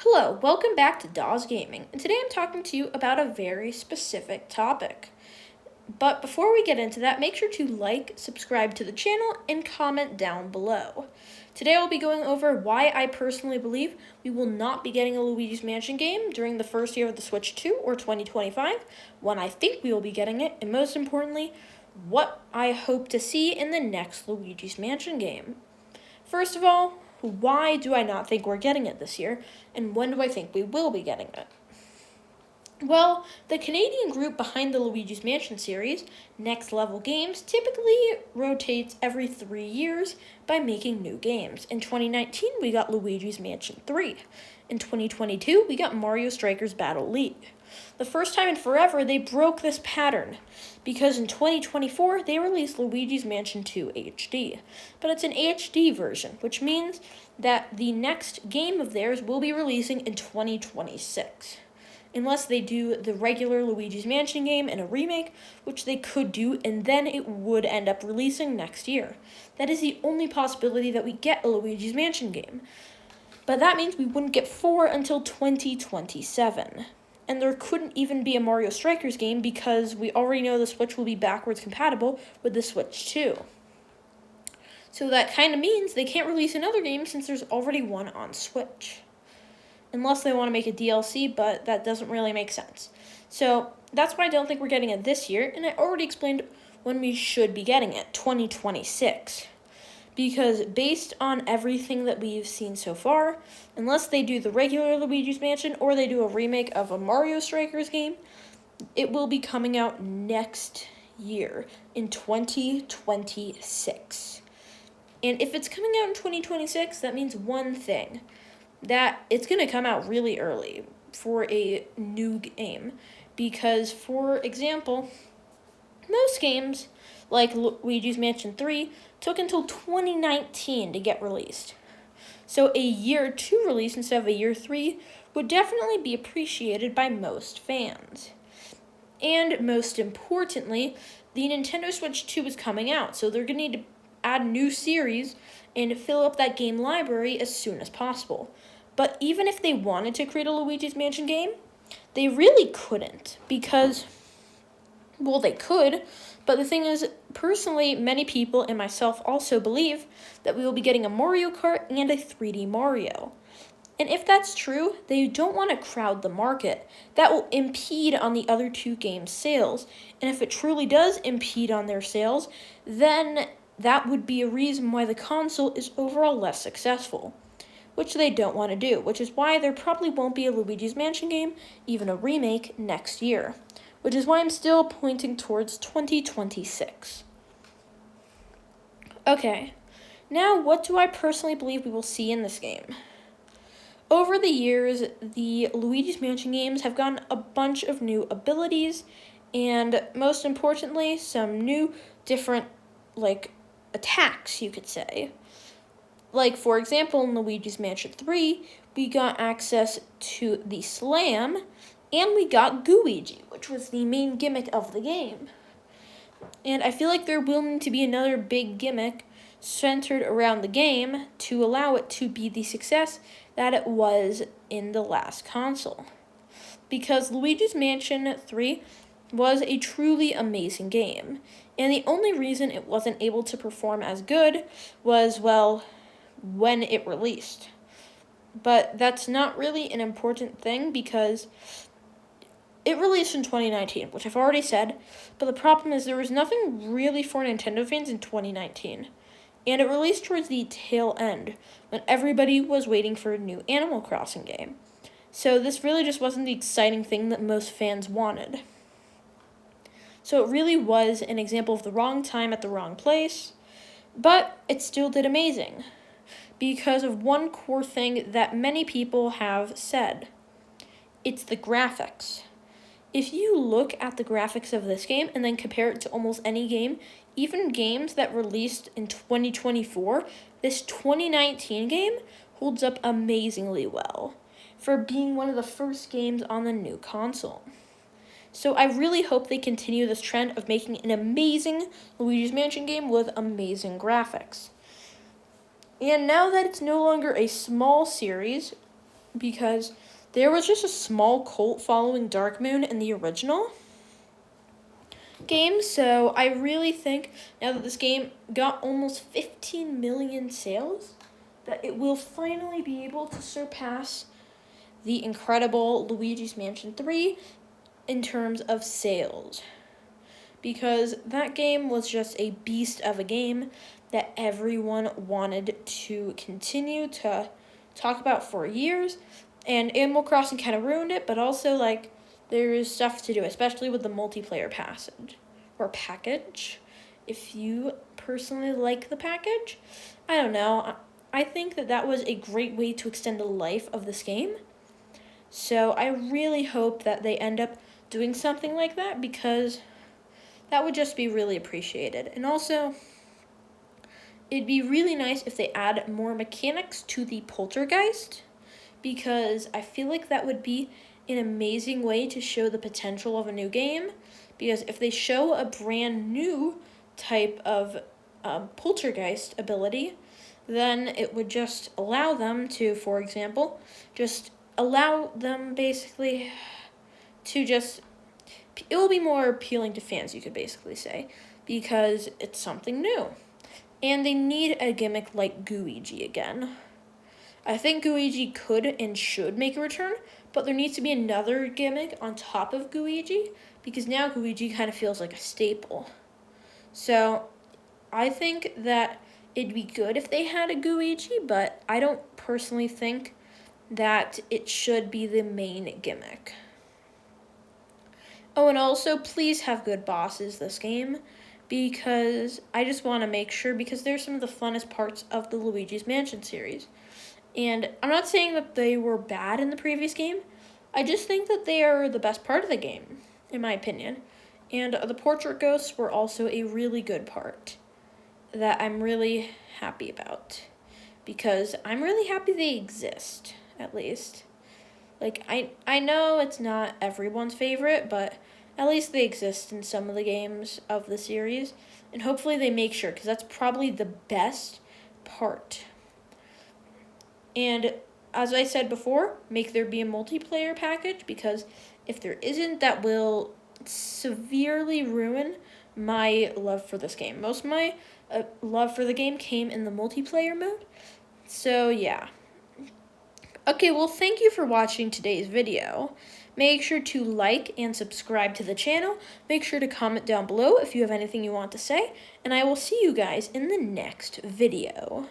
Hello, welcome back to Dawes Gaming, and today I'm talking to you about a very specific topic. But before we get into that, make sure to like, subscribe to the channel, and comment down below. Today I'll be going over why I personally believe we will not be getting a Luigi's Mansion game during the first year of the Switch 2 or 2025, when I think we will be getting it, and most importantly, what I hope to see in the next Luigi's Mansion game. First of all, why do I not think we're getting it this year, and when do I think we will be getting it? Well, the Canadian group behind the Luigi's Mansion series, Next Level Games, typically rotates every 3 years by making new games. In 2019, we got Luigi's Mansion 3. In 2022, we got Mario Strikers Battle League. The first time in forever, they broke this pattern, because in 2024, they released Luigi's Mansion 2 HD. But it's an HD version, which means that the next game of theirs will be releasing in 2026. Unless they do the regular Luigi's Mansion game in a remake, which they could do, and then it would end up releasing next year. That is the only possibility that we get a Luigi's Mansion game. But that means we wouldn't get 4 until 2027. And there couldn't even be a Mario Strikers game because we already know the Switch will be backwards compatible with the Switch 2. So that kind of means they can't release another game since there's already one on Switch. Unless they want to make a DLC, but that doesn't really make sense. So that's why I don't think we're getting it this year, and I already explained when we should be getting it, 2026. Because based on everything that we've seen so far, unless they do the regular Luigi's Mansion or they do a remake of a Mario Strikers game, it will be coming out next year in 2026. And if it's coming out in 2026, that means one thing, that it's going to come out really early for a new game. Because, for example, most games, like Luigi's Mansion 3, took until 2019 to get released. So a year 2 release instead of a year 3 would definitely be appreciated by most fans. And most importantly, the Nintendo Switch 2 is coming out, so they're going to need to add new series and fill up that game library as soon as possible. But even if they wanted to create a Luigi's Mansion game, they really couldn't because, well, they could, but the thing is, personally, many people and myself also believe that we will be getting a Mario Kart and a 3D Mario. And if that's true, they don't want to crowd the market. That will impede on the other two games' sales. And if it truly does impede on their sales, then that would be a reason why the console is overall less successful, which they don't want to do, which is why there probably won't be a Luigi's Mansion game, even a remake, next year, which is why I'm still pointing towards 2026. Okay, now what do I personally believe we will see in this game? Over the years, the Luigi's Mansion games have gotten a bunch of new abilities, and most importantly, some new different, attacks, you could say. Like, for example, in Luigi's Mansion 3, we got access to the Slam, and we got Gooigi, which was the main gimmick of the game. And I feel like there will need to be another big gimmick centered around the game to allow it to be the success that it was in the last console. Because Luigi's Mansion 3 was a truly amazing game, and the only reason it wasn't able to perform as good was, well, when it released. But that's not really an important thing because it released in 2019, which I've already said, but the problem is there was nothing really for Nintendo fans in 2019. And it released towards the tail end, when everybody was waiting for a new Animal Crossing game. So this really just wasn't the exciting thing that most fans wanted. So it really was an example of the wrong time at the wrong place, but it still did amazing because of one core thing that many people have said. It's the graphics. If you look at the graphics of this game and then compare it to almost any game, even games that released in 2024, this 2019 game holds up amazingly well for being one of the first games on the new console. So I really hope they continue this trend of making an amazing Luigi's Mansion game with amazing graphics. And now that it's no longer a small series, because there was just a small cult following Dark Moon in the original game. So I really think now that this game got almost 15 million sales, that it will finally be able to surpass the incredible Luigi's Mansion 3 in terms of sales. Because that game was just a beast of a game that everyone wanted to continue to talk about for years. And Animal Crossing kind of ruined it, but also, like, there is stuff to do, especially with the multiplayer passage or package. If you personally like the package, I don't know. I think that was a great way to extend the life of this game. So I really hope that they end up doing something like that, because that would just be really appreciated. And also, it'd be really nice if they add more mechanics to the poltergeist, because I feel like that would be an amazing way to show the potential of a new game. Because if they show a brand new type of poltergeist ability, then it would just allow them to, for example, just allow them basically to just, it will be more appealing to fans, you could basically say, because it's something new. And they need a gimmick like Luigi again. I think Luigi could and should make a return, but there needs to be another gimmick on top of Luigi, because now Luigi kind of feels like a staple. So I think that it'd be good if they had a Luigi, but I don't personally think that it should be the main gimmick. Oh, and also, please have good bosses this game, because I just want to make sure, because they're some of the funnest parts of the Luigi's Mansion series. And I'm not saying that they were bad in the previous game. I just think that they are the best part of the game, in my opinion. And the portrait ghosts were also a really good part that I'm really happy about, because I'm really happy they exist, at least. Like, I know it's not everyone's favorite, but at least they exist in some of the games of the series. And hopefully they make sure, because that's probably the best part. And as I said before, make there be a multiplayer package, because if there isn't, that will severely ruin my love for this game. Most of my love for the game came in the multiplayer mode. So, yeah. Okay, well, thank you for watching today's video. Make sure to like and subscribe to the channel. Make sure to comment down below if you have anything you want to say. And I will see you guys in the next video.